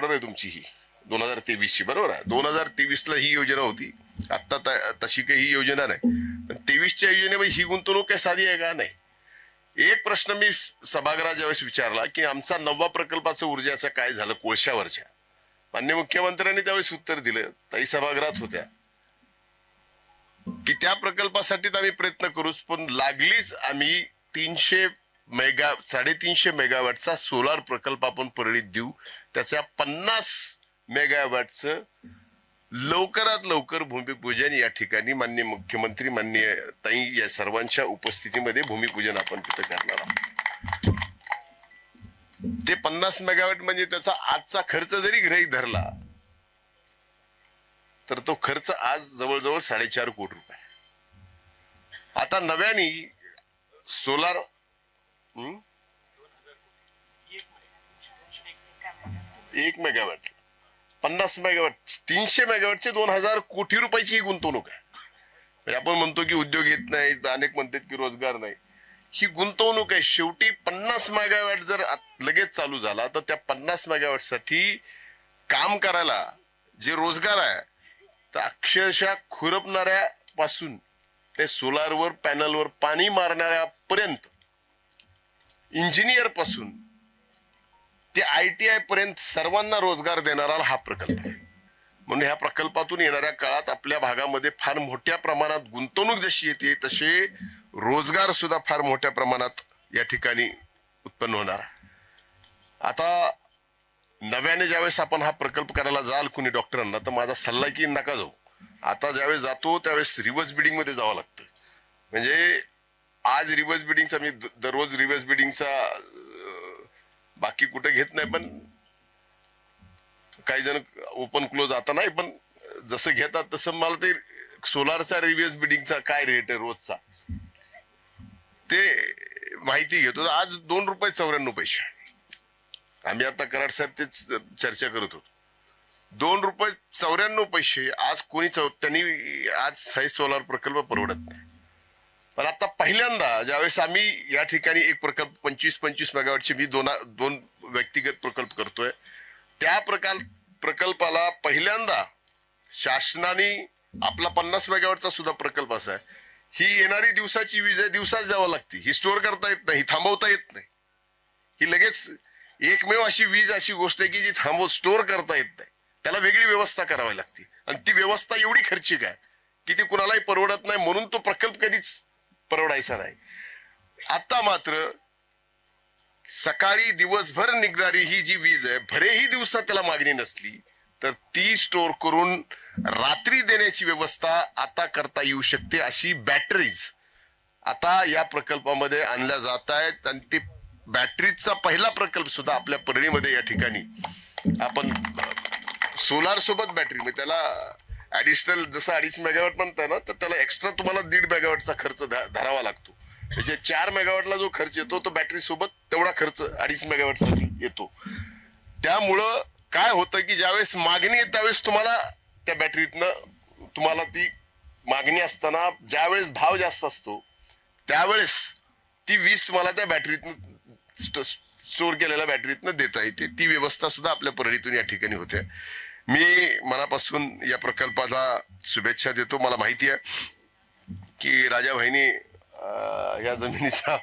Order आहे तुमची ही 2023 ची, बरोबर आहे. 2023ला ही योजना होती, आता तशी काही ही योजना नाही. 23च्या योजनेमध्ये ही गुंतवणूक काय साधी आहे का? नाही. एक प्रश्न मी सभागृहात ज्यावेळेस विचारला की आमचा 9वा प्रकल्पाचं ऊर्जाचं काय झालं कोळशावरच्या, माननीय मुख्यमंत्र्यांनी त्यावेळेस उत्तर दिलं, ताई सभागृहात होत्या, की त्या प्रकल्पासाठी आम्ही प्रयत्न करूच, पण लागलीच आम्ही 350 मेगावॅटचा सोलार प्रकल्प आपण परळीत देऊ, त्याच्या 50 मेगावॅटचं लवकरात लवकर भूमिपूजन या ठिकाणी माननीय मुख्यमंत्री, माननीय ताई या सर्वांच्या उपस्थितीमध्ये भूमिपूजन आपण तिथं करणार आहोत. ते 50 मेगावॅट म्हणजे त्याचा आजचा खर्च जरी गृहीत धरला तर तो खर्च आज जवळजवळ 4.5 कोटी रुपये. आता नव्याने सोलार 1 मेगावॅट 50 मेगावॅट 300 मेगावॅटचे 2000 कोटी रुपयाची ही गुंतवणूक आहे. म्हणजे आपण म्हणतो की उद्योग येत नाही, अनेक म्हणतात की रोजगार नाही, ही गुंतवणूक आहे. शेवटी 50 मेगावॅट जर लगेच चालू झाला तर त्या 50 मेगावॅट साठी काम करायला जे रोजगार आहे तर अक्षरशः खुरपणाऱ्या पासून ते सोलारवर पॅनलवर पाणी मारणाऱ्यापर्यंत, इंजिनियर पासून ते ITI पर्यंत सर्वांना रोजगार देणारा हा प्रकल्प आहे. म्हणून ह्या प्रकल्पातून येणाऱ्या काळात आपल्या भागामध्ये फार मोठ्या प्रमाणात गुंतवणूक जशी येते तसे रोजगार सुद्धा फार मोठ्या प्रमाणात या ठिकाणी उत्पन्न होणार आहे. आता नव्याने ज्यावेळेस आपण हा प्रकल्प करायला जाल कुणी डॉक्टरांना, तर माझा सल्ला की नका जाऊ. आता ज्यावेळेस जातो त्यावेळेस रिव्हर्स बिडिंग मध्ये जावं लागतं. म्हणजे आज रिव्हर्स बिडिंगचा मी दररोज रिव्हर्स बिडिंगचा बाकी कुठे घेत नाही, पण काही जण ओपन क्लोज आता नाही, पण जसं घेतात तसं मला ते सोलारचा रिव्हर्स बिडिंगचा काय रेट आहे रोजचा ते माहिती घेतो. आज ₹2.94. आम्ही आता कराड साहेब तेच चर्चा करत होतो. ₹2.94. आज कोणी त्यांनी आज हे सोलार प्रकल्प परवडत नाही. पण आता पहिल्यांदा ज्यावेळेस आम्ही या ठिकाणी एक प्रकल्प 25 मेगावॅटचे मी दोन व्यक्तिगत प्रकल्प करतोय, त्या प्रकल्पाला पहिल्यांदा शासनाने आपला 50 मेगावॅटचा सुद्धा प्रकल्प असा आहे, ही येणारी दिवसाची वीज आहे, दिवसाच द्यावं लागते. ही स्टोअर करता येत नाही, थांबवता येत नाही. ही लगेच एकमेव अशी वीज अशी गोष्ट आहे की जी स्टोअर करता येत नाही, त्याला वेगळी व्यवस्था करावी लागते. आणि ती व्यवस्था एवढी खर्चिक आहे की ती कुणालाही परवडत नाही, म्हणून तो प्रकल्प कधीच परवडायचा नाही. आता मात्र सकाळी दिवसभर निघणारी ही जी वीज आहे, भरेही दिवसात त्याला मागणी नसली तर ती स्टोअर करून रात्री देण्याची व्यवस्था आता करता येऊ शकते. अशी बॅटरीज आता या प्रकल्पामध्ये आणल्या जात आहेत. आणि ती बॅटरीचा पहिला प्रकल्प सुद्धा आपल्या परळीमध्ये या ठिकाणी आपण सोलार सोबत बॅटरी, म्हणजे त्याला ऍडिशनल जसं 2.5 मेगावॅट म्हणताय ना, तर त्याला एक्स्ट्रा तुम्हाला 1.5 मेगावॅटचा खर्च धरावा लागतो. म्हणजे 4 मेगावॅटला जो खर्च येतो तो बॅटरी सोबत तेवढा खर्च 2.5 मेगावॅटसाठी येतो. त्यामुळं काय होतं की ज्यावेळेस मागणी आहे त्यावेळेस तुम्हाला त्या बॅटरीतनं तुम्हाला ती मागणी असताना ज्यावेळेस भाव जास्त असतो त्यावेळेस ती वीज तुम्हाला त्या बॅटरीतनं स्टोअर केलेल्या बॅटरीतनं देता येते. ती व्यवस्था सुद्धा आपल्या परळीतून या ठिकाणी होते. मी मनापासून या प्रकल्पाला शुभेच्छा देतो. मला माहिती आहे की राजाभाईनी या जमिनीचा